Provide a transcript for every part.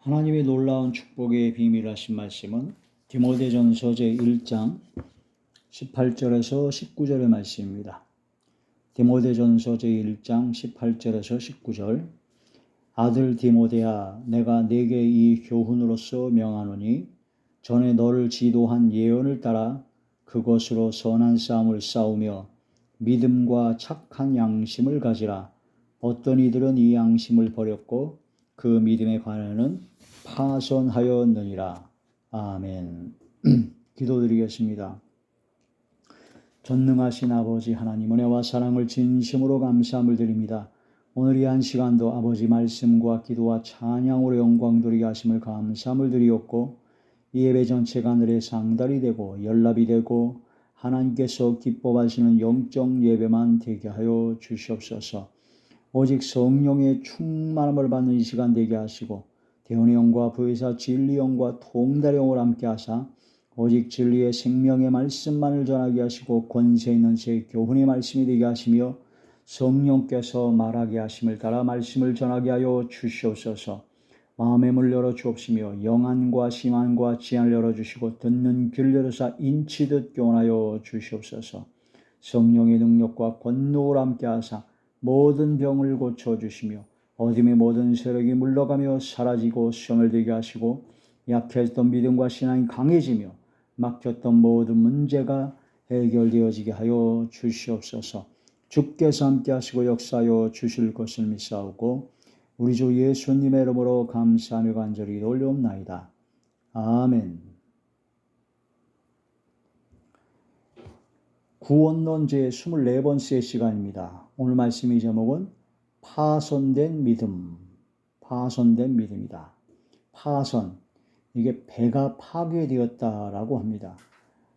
하나님의 놀라운 축복의 비밀하신 말씀은 디모데전서 제1장 18절에서 19절의 말씀입니다. 디모데전서 제1장 18절에서 19절. 아들 디모데야, 내가 네게 이 교훈으로서 명하노니 전에 너를 지도한 예언을 따라 그것으로 선한 싸움을 싸우며 믿음과 착한 양심을 가지라. 어떤 이들은 이 양심을 버렸고 그 믿음에 관하여는 파손하였느니라. 아멘. 기도드리겠습니다. 전능하신 아버지 하나님, 은혜와 사랑을 진심으로 감사함을 드립니다. 오늘 이 한 시간도 아버지 말씀과 기도와 찬양으로 영광 돌리게 하심을 감사함을 드리옵고, 이 예배 전체가 하늘의 상달이 되고 연락이 되고 하나님께서 기뻐하시는 영적 예배만 되게 하여 주시옵소서. 오직 성령의 충만함을 받는 이 시간 되게 하시고, 대원의 영과 부의사 진리 영과 통달의 영을 함께 하사 오직 진리의 생명의 말씀만을 전하게 하시고 권세 있는 제 교훈의 말씀이 되게 하시며 성령께서 말하게 하심을 따라 말씀을 전하게 하여 주시옵소서. 마음의 문을 열어주옵시며 영안과 심안과 지안을 열어주시고 듣는 귀를 열어사 인치듯 교훈하여 주시옵소서. 성령의 능력과 권능을 함께 하사 모든 병을 고쳐주시며 어둠의 모든 세력이 물러가며 사라지고 성을 되게 하시고 약해졌던 믿음과 신앙이 강해지며 막혔던 모든 문제가 해결되어지게 하여 주시옵소서. 주께서 함께 하시고 역사하여 주실 것을 믿사오고 우리 주 예수님의 이름으로 감사하며 간절히 올려옵나이다. 아멘. 구원론 제24번째 시간입니다. 오늘 말씀의 제목은 파손된 믿음, 파손된 믿음이다. 파손, 이게 배가 파괴되었다라고 합니다.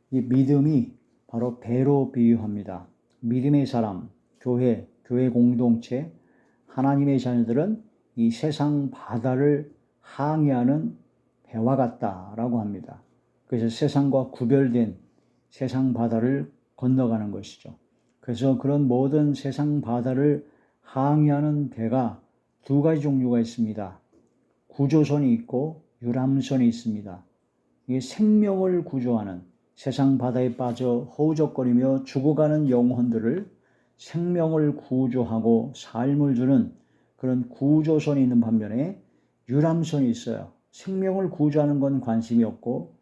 이 믿음이 바로 배로 비유합니다. 믿음의 사람, 교회 공동체, 하나님의 자녀들은 이 세상 바다를 항해하는 배와 같다라고 합니다. 그래서 세상과 구별된 세상 바다를 건너가는 것이죠. 그래서 그런 모든 세상 바다를 항해하는 배가 두 가지 종류가 있습니다. 구조선이 있고 유람선이 있습니다. 이게 생명을 구조하는, 세상 바다에 빠져 허우적거리며 죽어가는 영혼들을 생명을 구조하고 삶을 주는 그런 구조선이 있는 반면에 유람선이 있어요. 생명을 구조하는 건 관심이 없고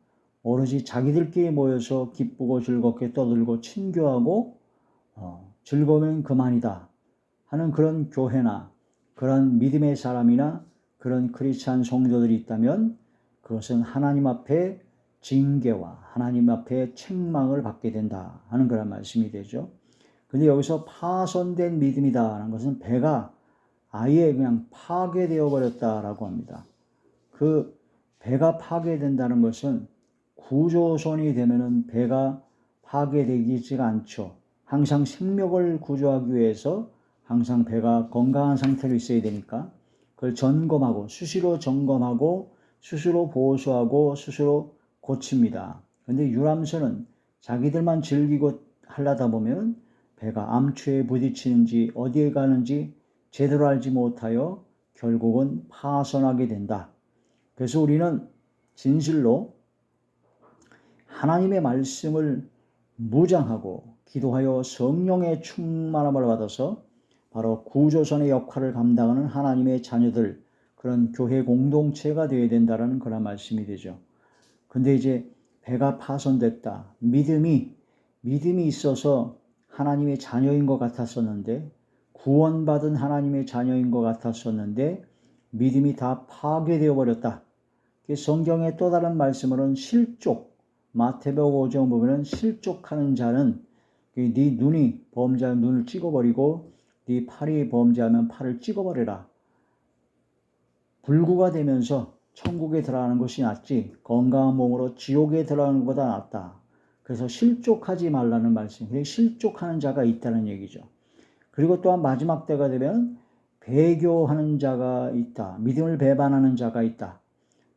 오로지 자기들끼리 모여서 기쁘고 즐겁게 떠들고 친교하고 즐거우면 그만이다 하는 그런 교회나 그런 믿음의 사람이나 그런 크리스찬 성도들이 있다면 그것은 하나님 앞에 징계와 하나님 앞에 책망을 받게 된다 하는 그런 말씀이 되죠. 근데 여기서 파손된 믿음이다라는 것은 배가 아예 그냥 파괴되어 버렸다라고 합니다. 그 배가 파괴된다는 것은 구조선이 되면은 배가 파괴되지가 않죠. 항상 생명을 구조하기 위해서 항상 배가 건강한 상태로 있어야 되니까 그걸 점검하고 수시로 점검하고 스스로 보수하고 스스로 고칩니다. 그런데 유람선은 자기들만 즐기고 하려다 보면 배가 암초에 부딪히는지 어디에 가는지 제대로 알지 못하여 결국은 파손하게 된다. 그래서 우리는 진실로 하나님의 말씀을 무장하고 기도하여 성령의 충만함을 받아서 바로 구조선의 역할을 감당하는 하나님의 자녀들, 그런 교회 공동체가 되어야 된다는 그런 말씀이 되죠. 근데 이제 배가 파손됐다. 믿음이 있어서 하나님의 자녀인 것 같았었는데, 구원받은 하나님의 자녀인 것 같았었는데 믿음이 다 파괴되어 버렸다. 성경의 또 다른 말씀으로는 실족, 마태복음 5장 보면 실족하는 자는 네 눈이 범죄하면 눈을 찍어버리고 네 팔이 범죄하면 팔을 찍어버려라. 불구가 되면서 천국에 들어가는 것이 낫지 건강한 몸으로 지옥에 들어가는 것보다 낫다. 그래서 실족하지 말라는 말씀. 실족하는 자가 있다는 얘기죠. 그리고 또한 마지막 때가 되면 배교하는 자가 있다. 믿음을 배반하는 자가 있다.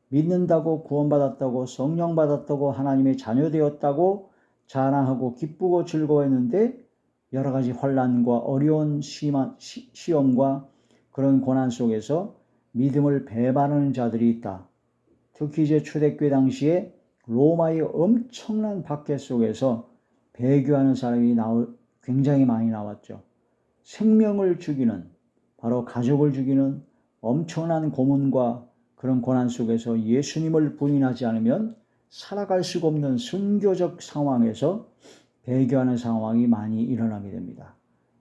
믿는다고 구원받았다고 성령 받았다고 하나님의 자녀 되었다고 자랑하고 기쁘고 즐거워했는데 여러 가지 환난과 어려운 시험과 그런 고난 속에서 믿음을 배반하는 자들이 있다. 특히 이제 초대교회 당시에 로마의 엄청난 박해 속에서 배교하는 사람이 굉장히 많이 나왔죠. 생명을 죽이는, 바로 가족을 죽이는 엄청난 고문과 그런 고난 속에서 예수님을 부인하지 않으면 살아갈 수가 없는 순교적 상황에서 배교하는 상황이 많이 일어나게 됩니다.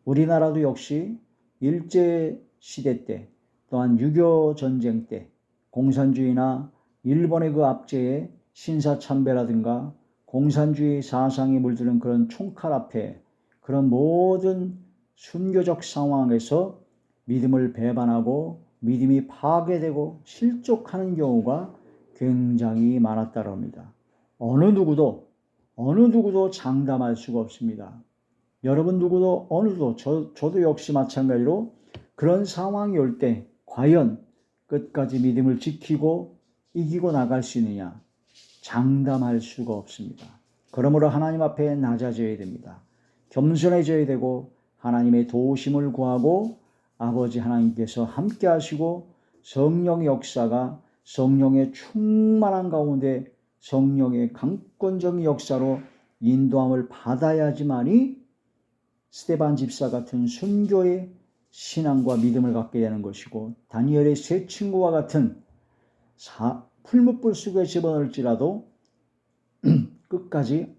우리나라도 역시 일제시대 때, 또한 6.25 전쟁 때 공산주의나 일본의 그 압제에 신사참배라든가 공산주의 사상에 물드는 그런 총칼 앞에 그런 모든 순교적 상황에서 믿음을 배반하고 믿음이 파괴되고 실족하는 경우가 굉장히 많았다고 합니다. 어느 누구도 장담할 수가 없습니다. 여러분 누구도 저도 역시 마찬가지로 그런 상황이 올 때 과연 끝까지 믿음을 지키고 이기고 나갈 수 있느냐 장담할 수가 없습니다. 그러므로 하나님 앞에 낮아져야 됩니다. 겸손해져야 되고 하나님의 도우심을 구하고 아버지 하나님께서 함께 하시고 성령의 역사가 성령의 충만한 가운데 성령의 강권적인 역사로 인도함을 받아야지만이 스데반 집사 같은 순교의 신앙과 믿음을 갖게 되는 것이고 다니엘의 세 친구와 같은 풀무불 속에 집어넣을지라도 끝까지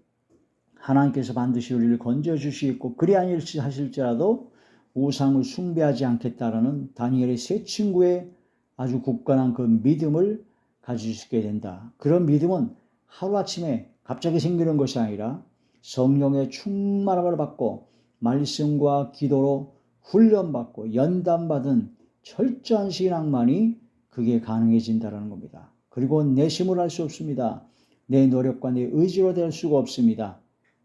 하나님께서 반드시 우리를 건져주시겠고 그리 아니하실지라도 우상을 숭배하지 않겠다라는 다니엘의 세 친구의 아주 굳건한 그 믿음을 가질 수 있게 된다. 그런 믿음은 하루아침에 갑자기 생기는 것이 아니라 성령의 충만함을 받고 말씀과 기도로 훈련받고 연단받은 철저한 신앙만이 그게 가능해진다는 겁니다. 그리고 내 힘으로 할 수 없습니다. 내 노력과 내 의지로 될 수가 없습니다.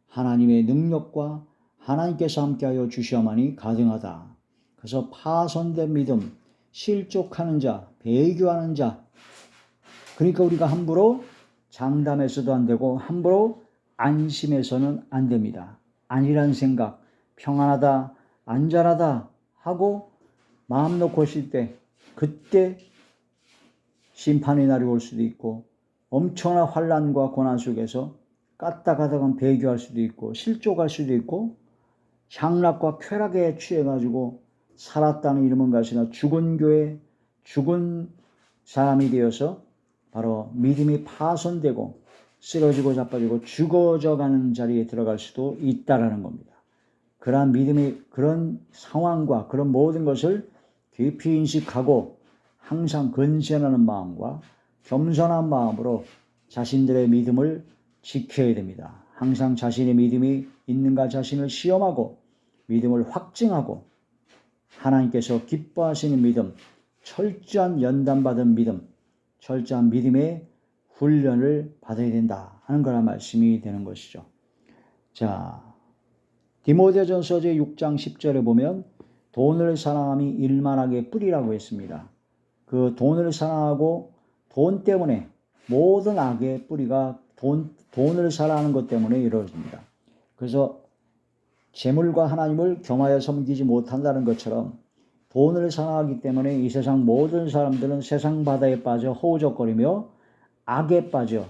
하나님의 능력과 하나님께서 함께하여 주셔야만이 가능하다. 그래서 파손된 믿음, 실족하는 자, 배교하는 자, 그러니까 우리가 함부로 장담해서도 안 되고 함부로 안심해서는 안 됩니다. 아니란 생각, 평안하다, 안전하다 하고 마음 놓고 있을 때 그때 심판의 날이 올 수도 있고 엄청난 환난과 고난 속에서 까딱하다간 배교할 수도 있고 실족할 수도 있고 향락과 쾌락에 취해가지고 살았다는 이름은 가시나 죽은 교회, 죽은 사람이 되어서 바로 믿음이 파손되고 쓰러지고 자빠지고 죽어져가는 자리에 들어갈 수도 있다라는 겁니다. 그러한 믿음의 그런 상황과 그런 모든 것을 깊이 인식하고 항상 근신하는 마음과 겸손한 마음으로 자신들의 믿음을 지켜야 됩니다. 항상 자신의 믿음이 있는가 자신을 시험하고 믿음을 확증하고 하나님께서 기뻐하시는 믿음, 철저한 연단받은 믿음, 철저한 믿음의 훈련을 받아야 된다 하는 거란 말씀이 되는 것이죠. 자, 디모데전서 제 6장 10절에 보면 돈을 사랑함이 일만하게 뿌리라고 했습니다. 그 돈을 사랑하고 돈 때문에 모든 악의 뿌리가 돈을 사랑하는 것 때문에 이루어집니다. 그래서 재물과 하나님을 겸하여 섬기지 못한다는 것처럼 돈을 사랑하기 때문에 이 세상 모든 사람들은 세상 바다에 빠져 허우적거리며 악에 빠져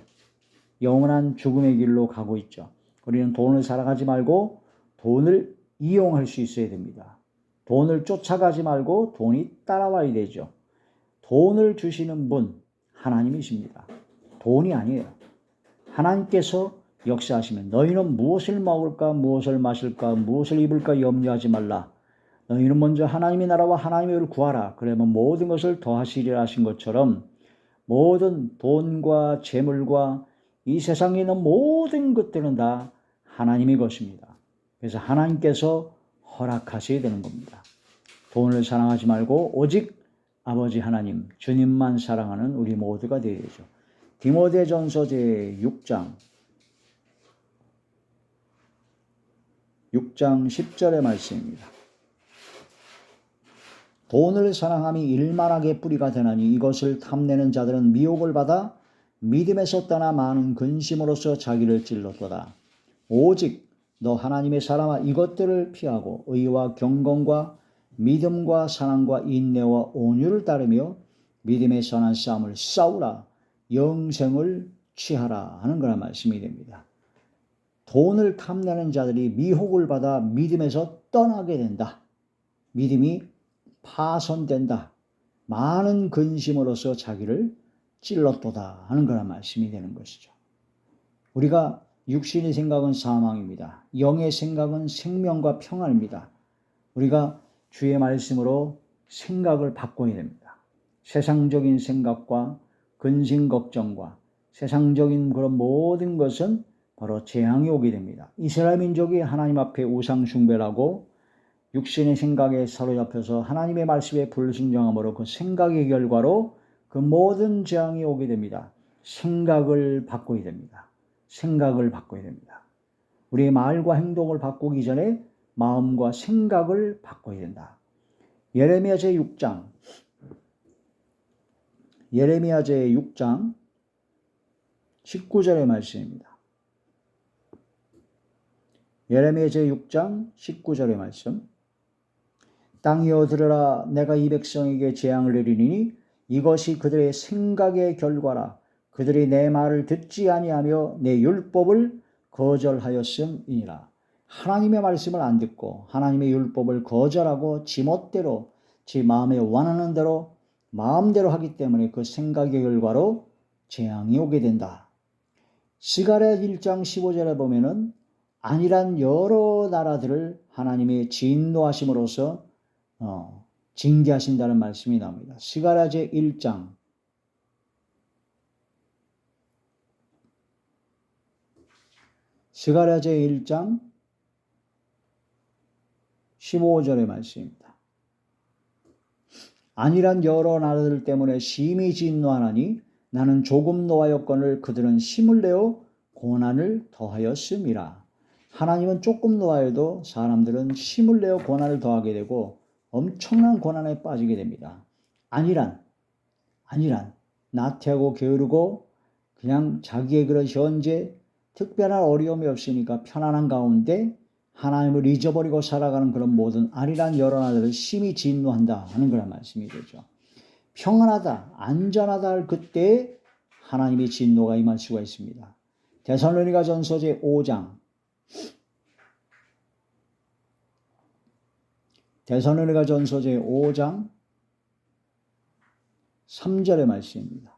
영원한 죽음의 길로 가고 있죠. 우리는 돈을 사랑하지 말고 돈을 이용할 수 있어야 됩니다. 돈을 쫓아가지 말고 돈이 따라와야 되죠. 돈을 주시는 분 하나님이십니다. 돈이 아니에요. 하나님께서 역사하시면 너희는 무엇을 먹을까 무엇을 마실까 무엇을 입을까 염려하지 말라. 너희는 먼저 하나님의 나라와 하나님의 의를 구하라. 그러면 모든 것을 더하시리라 하신 것처럼 모든 돈과 재물과 이 세상에 있는 모든 것들은 다 하나님의 것입니다. 그래서 하나님께서 허락하셔야 되는 겁니다. 돈을 사랑하지 말고 오직 아버지 하나님, 주님만 사랑하는 우리 모두가 되어야 되죠. 디모데전서 제 6장 10절의 말씀입니다. 돈을 사랑함이 일만하게 뿌리가 되나니 이것을 탐내는 자들은 미혹을 받아 믿음에서 떠나 많은 근심으로써 자기를 찔렀도다. 오직 너 하나님의 사람아 이것들을 피하고 의와 경건과 믿음과 사랑과 인내와 온유를 따르며 믿음의 선한 싸움을 싸우라. 영생을 취하라 하는 그런 말씀이 됩니다. 돈을 탐내는 자들이 미혹을 받아 믿음에서 떠나게 된다. 믿음이 파손된다. 많은 근심으로서 자기를 찔렀도다 하는 그런 말씀이 되는 것이죠. 우리가 육신의 생각은 사망입니다. 영의 생각은 생명과 평안입니다. 우리가 주의 말씀으로 생각을 바꿔야 됩니다. 세상적인 생각과 근심 걱정과 세상적인 그런 모든 것은 바로 재앙이 오게 됩니다. 이스라엘 민족이 하나님 앞에 우상 숭배를 하고 육신의 생각에 사로잡혀서 하나님의 말씀에 불순종함으로 그 생각의 결과로 그 모든 재앙이 오게 됩니다. 생각을 바꿔야 됩니다. 생각을 바꿔야 됩니다. 우리의 말과 행동을 바꾸기 전에 마음과 생각을 바꿔야 된다. 예레미야 제6장 19절의 말씀입니다. 예레미야 제6장 19절의 말씀. 땅이여 들으라. 내가 이 백성에게 재앙을 내리니 이것이 그들의 생각의 결과라. 그들이 내 말을 듣지 아니하며 내 율법을 거절하였음이니라. 하나님의 말씀을 안 듣고 하나님의 율법을 거절하고 지멋대로 지 마음에 원하는 대로 마음대로 하기 때문에 그 생각의 결과로 재앙이 오게 된다. 스가랴 1장 15절에 보면은 아니란 여러 나라들을 하나님의 진노하심으로써 징계하신다는 말씀이 나옵니다. 스가랴 제1장 15절의 말씀입니다. 아니란 여러 나라들 때문에 심히 진노하나니 나는 조금 노하였거늘 그들은 힘을 내어 고난을 더하였음이라. 하나님은 조금 노하여도 사람들은 힘을 내어 고난을 더하게 되고 엄청난 고난에 빠지게 됩니다. 아니란 나태하고 게으르고 그냥 자기의 그런 현재 특별한 어려움이 없으니까 편안한 가운데 하나님을 잊어버리고 살아가는 그런 모든 아니란 여러 나라들을 심히 진노한다 하는 그런 말씀이 되죠. 평안하다, 안전하다 할 그때에 하나님의 진노가 임할 수가 있습니다. 데살로니가전서 제5장 3절의 말씀입니다.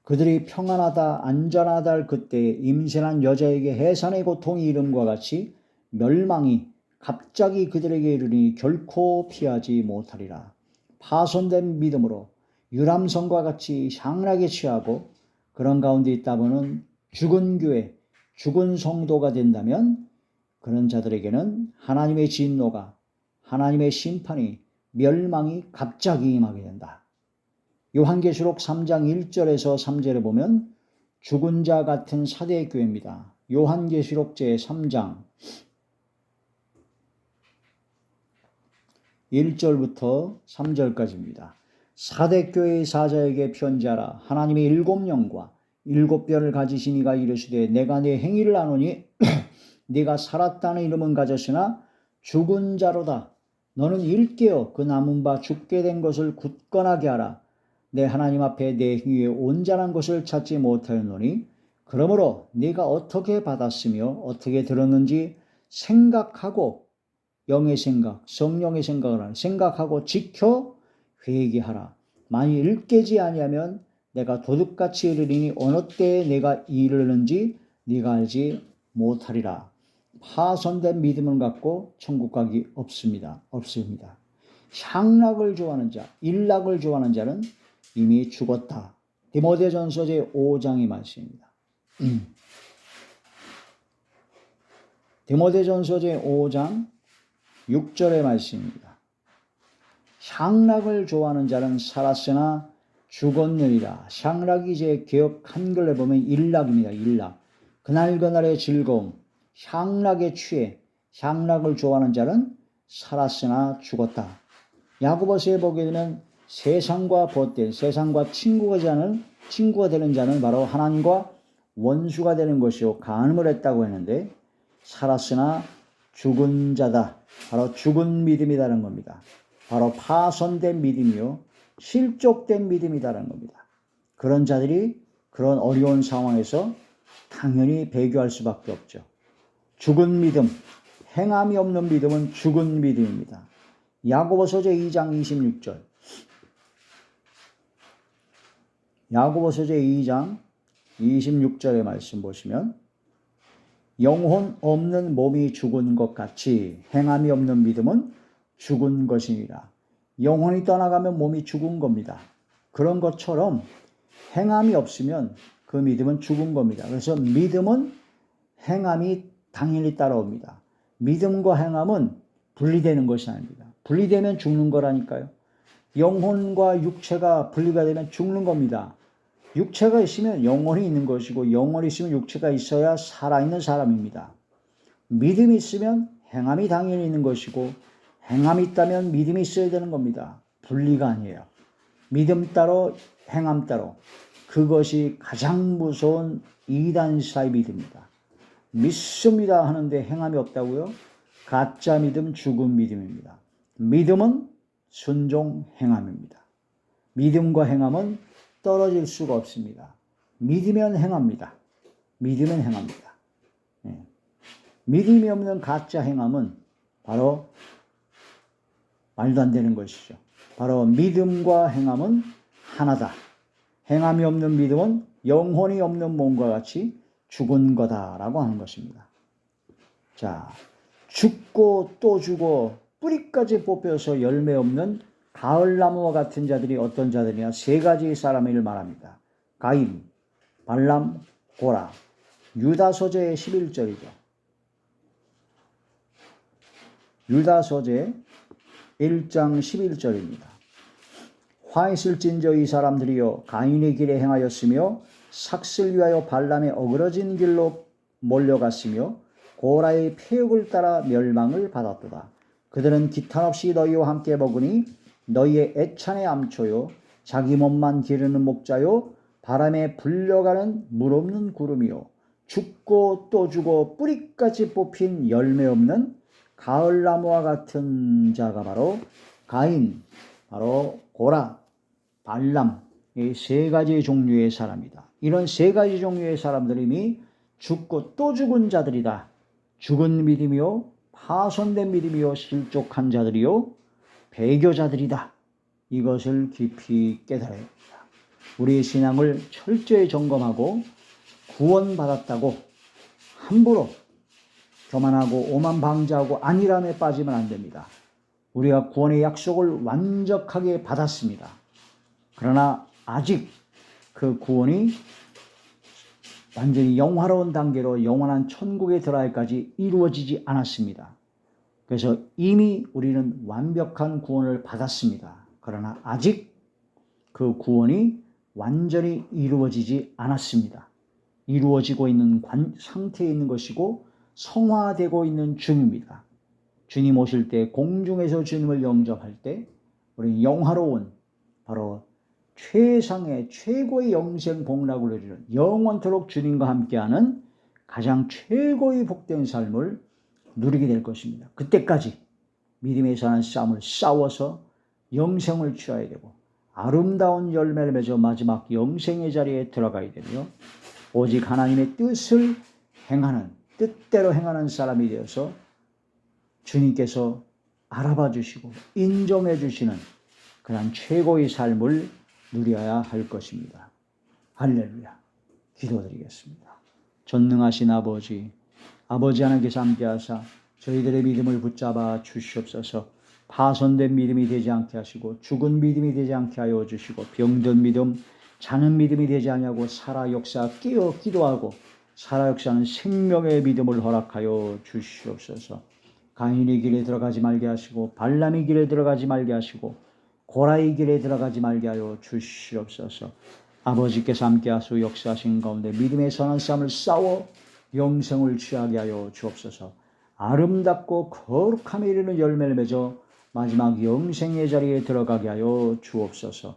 그들이 평안하다 안전하다 할 그때에 임신한 여자에게 해산의 고통이 이름과 같이 멸망이 갑자기 그들에게 이르니 결코 피하지 못하리라. 파손된 믿음으로 유람선과 같이 향락에 취하고 그런 가운데 있다 보는 죽은 교회, 죽은 성도가 된다면 그런 자들에게는 하나님의 진노가, 하나님의 심판이, 멸망이 갑자기 임하게 된다. 요한계시록 3장 1절에서 3절에 보면 죽은 자 같은 사대교회입니다. 요한계시록 제3장 1절부터 3절까지입니다. 사대교회의 사자에게 편지하라. 하나님의 7영과 7별을 가지신 이가 이르시되 내가 네 행위를 아노니 네가 살았다는 이름은 가졌으나 죽은 자로다. 너는 일깨어 그 남은 바 죽게 된 것을 굳건하게 하라. 내 하나님 앞에 내 행위에 온전한 것을 찾지 못하였노니 그러므로 네가 어떻게 받았으며 어떻게 들었는지 생각하고 영의 생각, 성령의 생각을 하라. 생각하고 지켜 회개하라. 만일 일깨지 아니하면 내가 도둑같이 이르리니 어느 때에 내가 이르는지 네가 알지 못하리라. 파손된 믿음을 갖고 천국 가기 없습니다. 향락을 좋아하는 자, 일락을 좋아하는 자는 이미 죽었다. 디모데전서 제5장의 말씀입니다. 디모데전서 제5장 6절의 말씀입니다. 향락을 좋아하는 자는 살았으나 죽었느니라. 향락이 제 개역 한글에 보면 일락입니다. 일락. 그날그날의 즐거움, 향락에 취해 향락을 좋아하는 자는 살았으나 죽었다. 야고보서에 보게 되면 세상과 벗된, 세상과 친구가 되는 자는 바로 하나님과 원수가 되는 것이요 간음을 했다고 했는데 살았으나 죽은 자다. 바로 죽은 믿음이라는 겁니다. 바로 파손된 믿음이요 실족된 믿음이다라는 겁니다. 그런 자들이 그런 어려운 상황에서 당연히 배교할 수밖에 없죠. 죽은 믿음, 행함이 없는 믿음은 죽은 믿음입니다. 야고보서 제2장 26절. 야고보서 제2장 26절의 말씀 보시면 영혼 없는 몸이 죽은 것 같이 행함이 없는 믿음은 죽은 것이니라. 영혼이 떠나가면 몸이 죽은 겁니다. 그런 것처럼 행함이 없으면 그 믿음은 죽은 겁니다. 그래서 믿음은 행함이 당연히 따라옵니다. 믿음과 행함은 분리되는 것이 아닙니다. 분리되면 죽는 거라니까요. 영혼과 육체가 분리가 되면 죽는 겁니다. 육체가 있으면 영혼이 있는 것이고 영혼이 있으면 육체가 있어야 살아있는 사람입니다. 믿음이 있으면 행함이 당연히 있는 것이고 행함이 있다면 믿음이 있어야 되는 겁니다. 분리가 아니에요. 믿음 따로 행함 따로. 그것이 가장 무서운 이단사의 믿음입니다. 믿습니다 하는데 행함이 없다고요? 가짜 믿음, 죽은 믿음입니다. 믿음은 순종 행함입니다. 믿음과 행함은 떨어질 수가 없습니다. 믿으면 행합니다. 믿으면 행합니다. 예. 믿음이 없는 가짜 행함은 바로 말도 안 되는 것이죠. 바로 믿음과 행함은 하나다. 행함이 없는 믿음은 영혼이 없는 몸과 같이 죽은 거다라고 하는 것입니다. 자, 죽고 또 죽어 뿌리까지 뽑혀서 열매 없는 가을나무와 같은 자들이 어떤 자들이냐? 세 가지 사람을 말합니다. 가인, 발람, 고라. 유다서재 11절이죠. 유다서재 1장 11절입니다. 화 있을진저 이 사람들이여 가인의 길에 행하였으며 삭슬 위하여 발람의 어그러진 길로 몰려갔으며 고라의 폐역을 따라 멸망을 받았도다. 그들은 기탄 없이 너희와 함께 먹으니 너희의 애찬의 암초요 자기 몸만 기르는 목자요 바람에 불려가는 물 없는 구름이요 죽고 또 죽어 뿌리까지 뽑힌 열매 없는 가을나무와 같은 자가 바로 가인, 바로 고라, 발람, 이 세 가지 종류의 사람이다. 이런 세 가지 종류의 사람들이 이미 죽고 또 죽은 자들이다. 죽은 믿음이요 파손된 믿음이요 실족한 자들이요 배교자들이다. 이것을 깊이 깨달아야 합니다. 우리의 신앙을 철저히 점검하고 구원받았다고 함부로 교만하고 오만방자하고 안일함에 빠지면 안 됩니다. 우리가 구원의 약속을 완벽하게 받았습니다. 그러나 아직 그 구원이 완전히 영화로운 단계로 영원한 천국에 들어갈까지 이루어지지 않았습니다. 그래서 이미 우리는 완벽한 구원을 받았습니다. 그러나 아직 그 구원이 완전히 이루어지지 않았습니다. 이루어지고 있는 상태에 있는 것이고 성화되고 있는 중입니다. 주님 오실 때 공중에서 주님을 영접할 때 우리는 영화로운 바로 최상의 최고의 영생 복락을 누리는 영원토록 주님과 함께하는 가장 최고의 복된 삶을 누리게 될 것입니다. 그때까지 믿음에 사는 싸움을 싸워서 영생을 취해야 되고 아름다운 열매를 맺어 마지막 영생의 자리에 들어가야 되며 오직 하나님의 뜻을 행하는 뜻대로 행하는 사람이 되어서 주님께서 알아봐 주시고 인정해 주시는 그런 최고의 삶을 누려야 할 것입니다. 할렐루야. 기도드리겠습니다. 전능하신 아버지 하나님께서 함께하사 저희들의 믿음을 붙잡아 주시옵소서. 파손된 믿음이 되지 않게 하시고 죽은 믿음이 되지 않게 하여 주시고 병든 믿음, 자는 믿음이 되지 아니하고 살아 역사 깨어 기도하고 살아 역사하는 생명의 믿음을 허락하여 주시옵소서. 가인의 길에 들어가지 말게 하시고 발람의 길에 들어가지 말게 하시고 고라의 길에 들어가지 말게 하여 주시옵소서. 아버지께서 함께 하시고 역사하신 가운데 믿음의 선한 싸움을 싸워 영생을 취하게 하여 주옵소서. 아름답고 거룩함에 이르는 열매를 맺어 마지막 영생의 자리에 들어가게 하여 주옵소서.